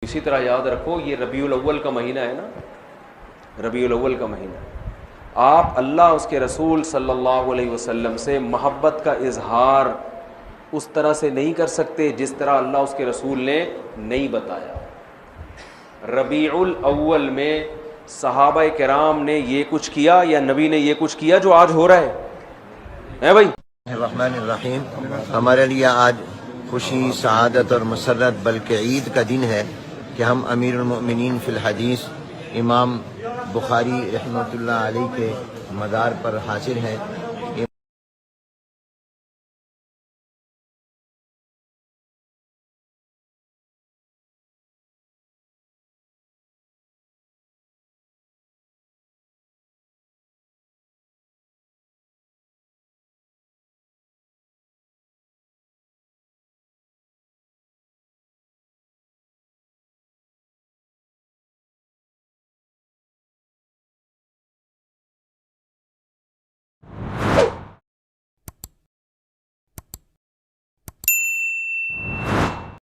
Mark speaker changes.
Speaker 1: اسی طرح یاد رکھو یہ ربیع الاول کا مہینہ ہے نا، ربیع الاول کا مہینہ، آپ اللہ اس کے رسول صلی اللہ علیہ وسلم سے محبت کا اظہار اس طرح سے نہیں کر سکتے جس طرح اللہ اس کے رسول نے نہیں بتایا۔ ربیع الاول میں صحابہ کرام نے یہ کچھ کیا یا نبی نے یہ کچھ کیا جو آج ہو رہا ہے بھائی؟
Speaker 2: الرحمن الرحیم۔ ہمارے لیے آج خوشی، سعادت اور مسرت بلکہ عید کا دن ہے کہ ہم امیر المؤمنین فی الحدیث امام بخاری رحمۃ اللہ علیہ کے مزار پر حاضر ہیں